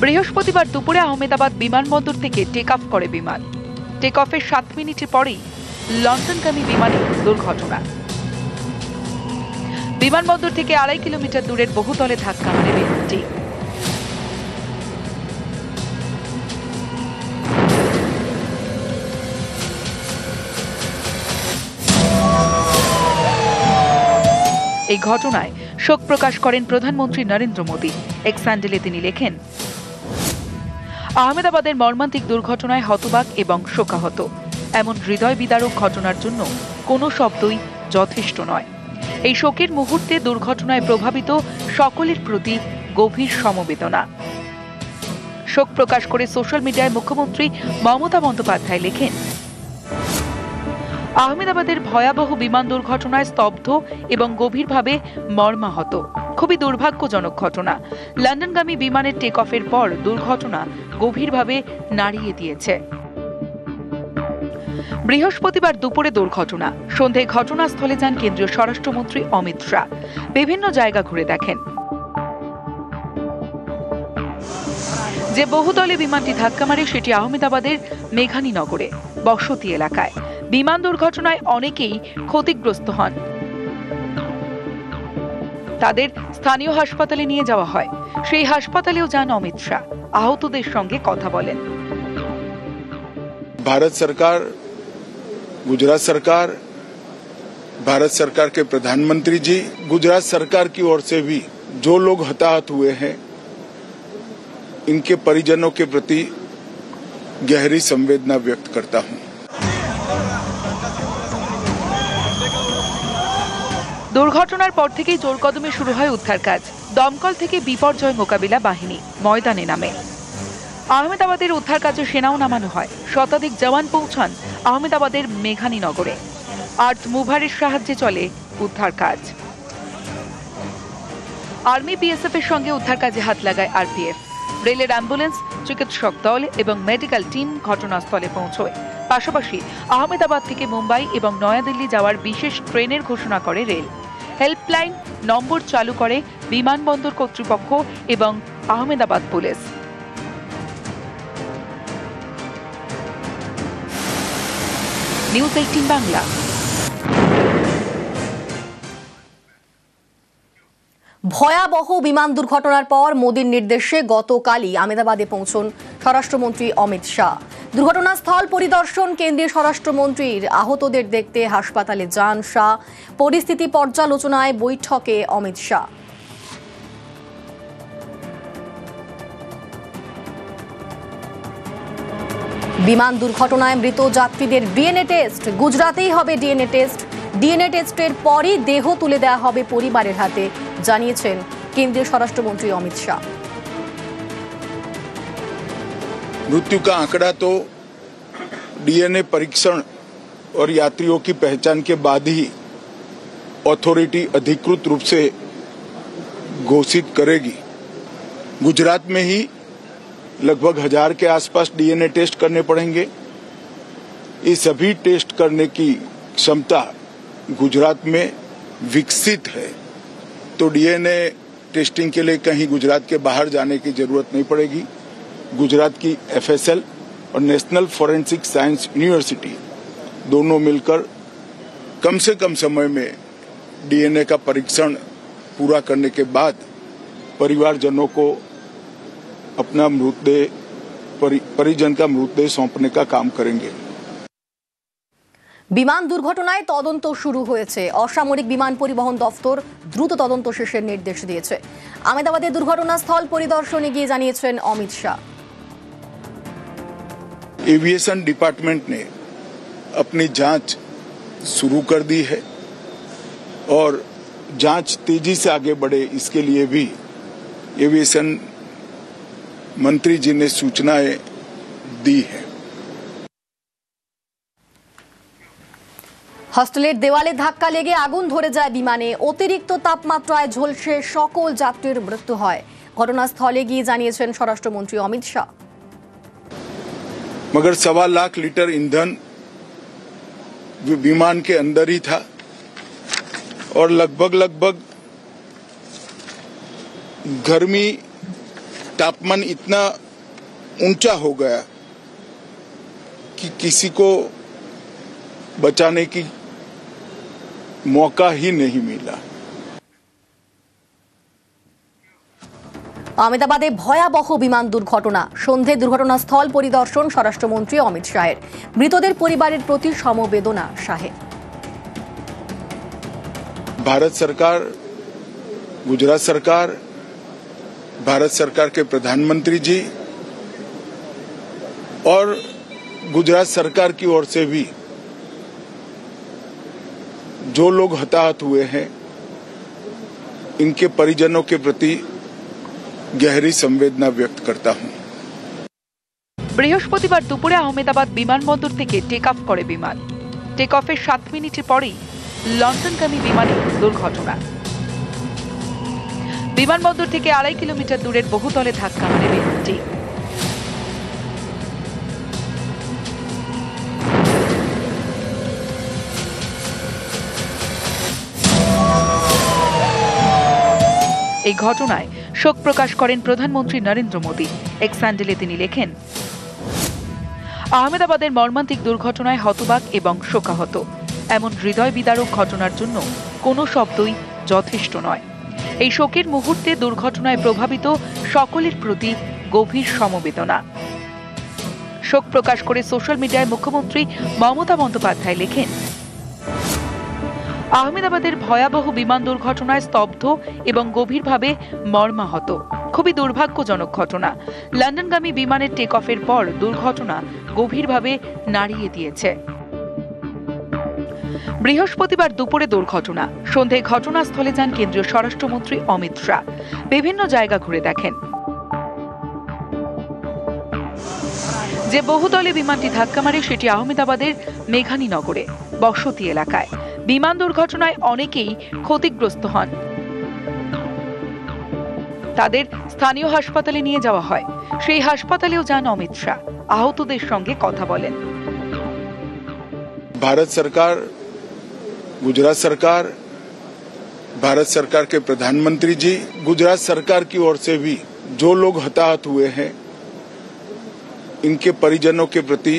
বৃহস্পতিবার দুপুরে আহমেদাবাদ বিমানবন্দর থেকে টেক অফ করে বিমান। টেক অফের 7 মিনিটের পরেই লন্ডনগামী বিমানে দুর্ঘটনা। বিমানবন্দর থেকে 2.5 কিলোমিটার দূরের বহুতলে ধাক্কা মারে বিমানটি। এই ঘটনায় শোক প্রকাশ করেন প্রধানমন্ত্রী নরেন্দ্র মোদী। এক্স হ্যান্ডেলে তিনি লেখেন, আহমেদাবাদের মর্মান্তিক দুর্ঘটনায় হতবাক এবং শোকাহত। এমন হৃদয় বিদারক ঘটনার জন্য কোনো শব্দই যথেষ্ট নয়। এই শোকের মুহূর্তে দুর্ঘটনায় প্রভাবিত সকলের প্রতি গভীর সমবেদনা। শোক প্রকাশ করে সোশ্যাল মিডিয়ায় মুখ্যমন্ত্রী মমতা বন্দ্যোপাধ্যায় লেখেন, আহমেদাবাদের ভয়াবহ বিমান দুর্ঘটনায় স্তব্ধ এবং গভীরভাবে মর্মাহত। খুবই দুর্ভাগ্যজনক ঘটনা। লন্ডনগামী বিমানের টেক অফের পর দুর্ঘটনা গভীরভাবে নাড়িয়ে দিয়েছে। বৃহস্পতিবার দুপুরে দুর্ঘটনা। সন্ধ্যায় ঘটনাস্থলে যান কেন্দ্রীয় স্বরাষ্ট্রমন্ত্রী অমিত শাহ। বিভিন্ন জায়গা ঘুরে দেখেন। যে বহুতলে বিমানটি ধাক্কা মারে সেটি আহমেদাবাদের মেঘানীনগরে বসতি এলাকায়। বিমান দুর্ঘটনায় অনেকেই ক্ষতিগ্রস্ত হন। তাদের স্থানীয় হাসপাতালে নিয়ে যাওয়া হয়। সেই হাসপাতালেও যান অমিত শাহ। আহতদের সঙ্গে কথা বলেন। भारत सरकार, गुजरात सरकार, भारत सरकार के प्रधानमंत्री जी, गुजरात सरकार की ओर से भी जो लोग हताहत हुए हैं, इनके परिजनों के प्रति गहरी संवेदना व्यक्त करता हूं। দুর্ঘটনার পর থেকেই জোরকদমে শুরু হয় উদ্ধার কাজ। দমকল থেকে বিপর্যয় মোকাবিলা বাহিনী ময়দানে নামে। আহমেদাবাদের উদ্ধার কাজে সেনাও নামানো হয়। শতাধিক জওয়ান পৌঁছান আহমেদাবাদের মেঘানীনগরে। আর্থ মুভারের সাহায্যে চলে উদ্ধার কাজ। আর্মি বিএসএফ এর সঙ্গে উদ্ধার কাজে হাত লাগায় আরপিএফ। রেলের অ্যাম্বুলেন্স, চিকিৎসক দল এবং মেডিকেল টিম ঘটনাস্থলে পৌঁছয়। পাশাপাশি আহমেদাবাদ থেকে মুম্বাই এবং নয়াদিল্লি যাওয়ার বিশেষ ট্রেনের ঘোষণা করে রেল। হেল্পলাইন নম্বর চালু করে বিমানবন্দর কর্তৃপক্ষ এবং আহমেদাবাদ পুলিশ। নিউজ 18 বাংলা। ভয়াবহ বিমান দুর্ঘটনার পর মোদীর নির্দেশে গতকালই আহমেদাবাদে পৌঁছন স্বরাষ্ট্রমন্ত্রী অমিত শাহ। দুর্ঘটনাস্থল পরিদর্শন, কেন্দ্রীয় স্বরাষ্ট্রমন্ত্রীর আহতদের দেখতে হাসপাতালে যান শাহ। পরিস্থিতি পর্যালোচনায় বৈঠকে অমিত শাহ। বিমান দুর্ঘটনায় মৃত যাত্রীদের ডিএনএ টেস্ট। গুজরাতেই হবে ডিএনএ টেস্ট। ডিএনএ টেস্টের পরই দেহ তুলে দেওয়া হবে পরিবারের হাতে, জানিয়েছেন কেন্দ্রীয় স্বরাষ্ট্রমন্ত্রী অমিত শাহ। मृत्यु का आंकड़ा तो डीएनए परीक्षण और यात्रियों की पहचान के बाद ही अथॉरिटी अधिकृत रूप से घोषित करेगी। गुजरात में ही लगभग 1000 के आसपास डीएनए टेस्ट करने पड़ेंगे। ये सभी टेस्ट करने की क्षमता गुजरात में विकसित है, तो डीएनए टेस्टिंग के लिए कहीं गुजरात के बाहर जाने की जरूरत नहीं पड़ेगी। गुजरात की एफएसएल और नेशनल फॉरेंसिक साइंस यूनिवर्सिटी दोनों मिलकर कम से कम समय में डीएनए का परीक्षण पूरा करने के बाद परिवारजनों को अपना मृतदेह परिजन का मृतदेह सौंपने का काम करेंगे। বিমান দুর্ঘটনায় তদন্ত শুরু হয়েছে। অসামরিক বিমান পরিবহন দফতর দ্রুত তদন্ত শেষের নির্দেশ দিয়েছে। আহমেদাবাদের দুর্ঘটনাস্থল পরিদর্শনে গিয়ে জানিয়েছেন অমিত শাহ। एविएशन डिपार्टमेंट ने अपनी जांच शुरू कर दी है और जांच तेजी से आगे बढ़े, इसके लिए भी एविएशन मंत्री जी ने सूचनाएं दी है। হস্টেলের দেওয়ালে ধাক্কা লেগে আগুন ধরে যায় বিমানে। অতিরিক্ত তাপমাত্রায় ঝলসে সকল যাত্রীর মৃত্যু হয়। ঘটনাস্থলে গিয়ে জানিয়েছেন স্বরাষ্ট্রমন্ত্রী অমিত শাহ। मगर 1.25 लाख लीटर ईंधन विमान के अंदर ही था और लगभग गर्मी तापमान इतना ऊंचा हो गया कि किसी को बचाने की मौका ही नहीं मिला। আহমেদাবাদে ভয়াবহ বিমান দুর্ঘটনা, সন্ধে দুর্ঘটনাস্থল পরিদর্শন স্বরাষ্ট্রমন্ত্রী অমিত শাহের। মৃতদের পরিবারের প্রতি সমবেদনা শাহের। भारत सरकार, गुजरात सरकार, भारत सरकार के प्रधानमंत्री जी और गुजरात सरकार की ओर से भी जो लोग हताहत हुए हैं इनके परिजनों के प्रति गहरी संवेदना व्यक्त करता हूं। বৃহস্পতিবার দুপুরে আহমেদাবাদ বিমানবন্দর থেকে টেক অফ করে বিমান। টেক অফের 7 মিনিটের পরেই লন্ডনগামী বিমানে দুর্ঘটনা। বিমানবন্দর থেকে 2.5 কিলোমিটার দূরের বহুতলে ধাক্কা মারে বিমানটি। এই ঘটনায় শোক প্রকাশ করেন প্রধানমন্ত্রী নরেন্দ্র মোদী। এক্স হ্যান্ডেলে তিনি লেখেন, আহমেদাবাদের মর্মান্তিক দুর্ঘটনায় হতবাক এবং শোকাহত। এমন হৃদয় বিদারক ঘটনার জন্য কোনো শব্দই যথেষ্ট নয়। এই শোকের মুহূর্তে দুর্ঘটনায় প্রভাবিত সকলের প্রতি গভীর সমবেদনা। শোক প্রকাশ করে সোশ্যাল মিডিয়ায় মুখ্যমন্ত্রী মমতা বন্দ্যোপাধ্যায় লেখেন, আহমেদাবাদের ভয়াবহ বিমান দুর্ঘটনায় স্তব্ধ এবং গভীরভাবে মর্মাহত। খুবই দুর্ভাগ্যজনক ঘটনা। লন্ডনগামী বিমানের টেক অফের পর দুর্ঘটনা গভীরভাবে নাড়িয়ে দিয়েছে। বৃহস্পতিবার দুপুরে দুর্ঘটনা। সন্ধ্যায় ঘটনাস্থলে যান কেন্দ্রীয় স্বরাষ্ট্রমন্ত্রী অমিত শাহ। বিভিন্ন জায়গা ঘুরে দেখেন। যে বহুতলে বিমানটি ধাক্কা মারে সেটি আহমেদাবাদের মেঘানীনগরে বসতি এলাকায়। বিমান দুর্ঘটনায় অনেকেই ক্ষতিগ্রস্ত হন। তাদের স্থানীয় হাসপাতালে নিয়ে যাওয়া হয়। সেই হাসপাতালেও যান অমিত শাহ। আহতদের সঙ্গে কথা বলেন। भारत सरकार, गुजरात सरकार, भारत सरकार के प्रधानमंत्री जी, गुजरात सरकार की ओर से भी जो लोग हताहत हुए हैं इनके परिजनों के प्रति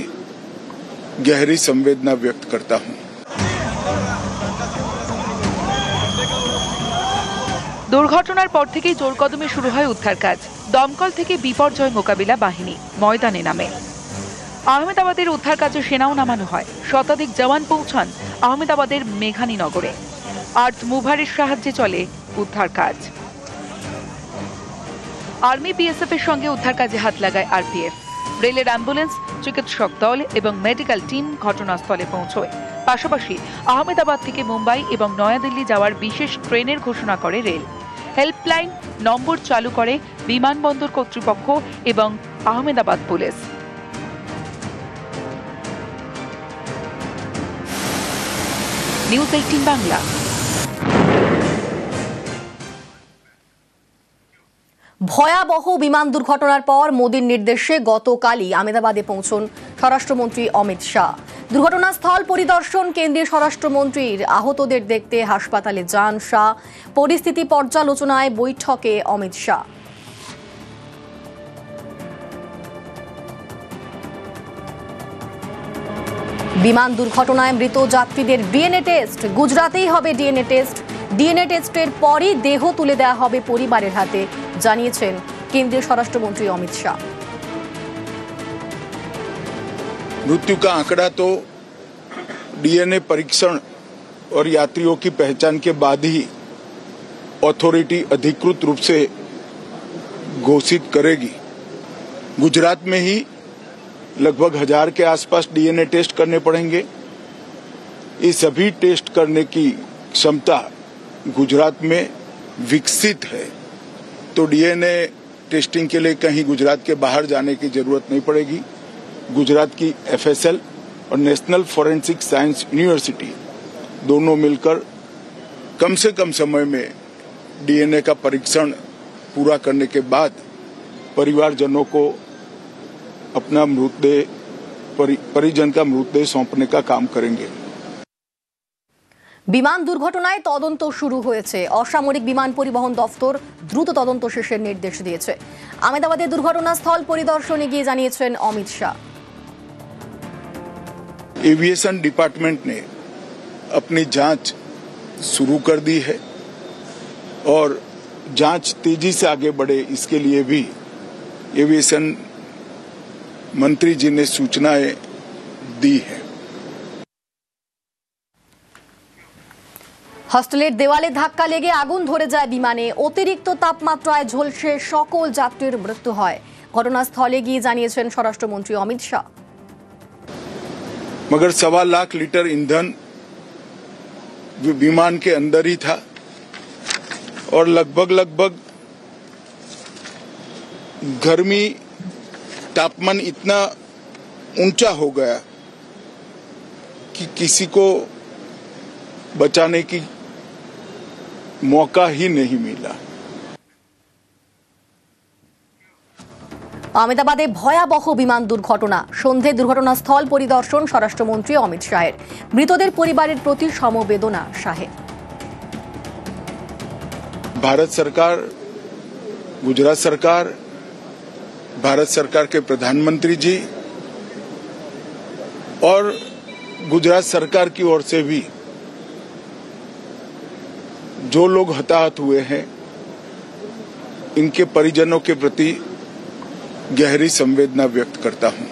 गहरी संवेदना व्यक्त करता हूं। দুর্ঘটনার পর থেকেই জোরকদমে শুরু হয় উদ্ধার কাজ। দমকল থেকে বিপর্যয় মোকাবিলা বাহিনী ময়দানে নামে। আহমেদাবাদের উদ্ধার কাজে সেনাও নামানো হয়। শতাধিক জওয়ান পৌঁছান আহমেদাবাদের মেঘানীনগরে। আর্থ মুভারের সাহায্যে চলে উদ্ধার কাজ। আর্মি বিএসএফ এর সঙ্গে উদ্ধার কাজে হাত লাগায় আরপিএফ। রেলের অ্যাম্বুলেন্স, চিকিৎসক দল এবং মেডিকেল টিম ঘটনাস্থলে পৌঁছয়। পাশাপাশি আহমেদাবাদ থেকে মুম্বাই এবং নয়াদিল্লি যাওয়ার বিশেষ ট্রেনের ঘোষণা করে রেল। হেল্পলাইন নম্বর চালু করে বিমানবন্দর কর্তৃপক্ষ এবং আহমেদাবাদ পুলিশ। নিউজ 18 বাংলা। ভয়াবহ বিমান দুর্ঘটনার পর মোদীর নির্দেশে গতকালই আহমেদাবাদে পৌঁছন স্বরাষ্ট্রমন্ত্রী অমিত শাহ। দুর্ঘটনাস্থল পরিদর্শন কেন্দ্রীয় স্বরাষ্ট্রমন্ত্রীর। আহতদের দেখতে হাসপাতালে যান শাহ। পরিস্থিতি পর্যালোচনায় বৈঠকে অমিত শাহ। বিমান দুর্ঘটনায় মৃত যাত্রীদের ডিএনএ টেস্ট। গুজরাতেই হবে ডিএনএ টেস্ট। ডিএনএ টেস্টের পরই দেহ তুলে দেওয়া হবে পরিবারের হাতে, জানিয়েছেন কেন্দ্রীয় স্বরাষ্ট্রমন্ত্রী অমিত শাহ। मृत्यु का आंकड़ा तो डीएनए परीक्षण और यात्रियों की पहचान के बाद ही अथॉरिटी अधिकृत रूप से घोषित करेगी। गुजरात में ही लगभग 1000 के आसपास डीएनए टेस्ट करने पड़ेंगे। ये सभी टेस्ट करने की क्षमता गुजरात में विकसित है, तो डीएनए टेस्टिंग के लिए कहीं गुजरात के बाहर जाने की जरूरत नहीं पड़ेगी। गुजरात की एफएसएल और नेशनल फॉरेंसिक साइंस यूनिवर्सिटी दोनों मिलकर कम से कम समय में डीएनए का परीक्षण पूरा करने के बाद परिवारजनों को अपना मृतदेह परिजन का मृतदेह सौंपने का काम करेंगे। বিমান দুর্ঘটনায় তদন্ত শুরু হয়েছে। অসামরিক বিমান পরিবহন দফতর দ্রুত তদন্ত শেষের নির্দেশ দিয়েছে। আহমেদাবাদে দুর্ঘটনাস্থল পরিদর্শনে গিয়ে জানিয়েছেন অমিত শাহ। एविएशन डिपार्टमेंट ने अपनी जांच शुरू कर दी है और जांच तेजी से आगे बढ़े इसके लिए भी एविएशन मंत्री जी ने सूचनाएं दी है। হস্টেলের দেওয়ালে ধাক্কা লেগে আগুন ধরে যায় বিমানে। অতিরিক্ত তাপমাত্রায় ঝলসে সকল যাত্রীর মৃত্যু হয়। ঘটনাস্থলে গিয়ে জানিয়েছেন স্বরাষ্ট্রমন্ত্রী অমিত শাহ। मगर 1.25 लाख लीटर ईंधन विमान के अंदर ही था और लगभग गर्मी तापमान इतना ऊंचा हो गया कि किसी को बचाने की मौका ही नहीं मिला। আহমেদাবাদে ভয়াবহ বিমান দুর্ঘটনা। সন্ধে দুর্ঘটনাস্থল পরিদর্শন স্বরাষ্ট্রমন্ত্রী অমিত শাহের। মৃতদের পরিবারের প্রতি সমবেদনা শাহের। भारत सरकार, गुजरात सरकार, भारत सरकार के प्रधानमंत्री जी और गुजरात सरकार की ओर से भी जो लोग हताहत हुए हैं इनके परिजनों के प्रति गहरी संवेदना व्यक्त करता हूं।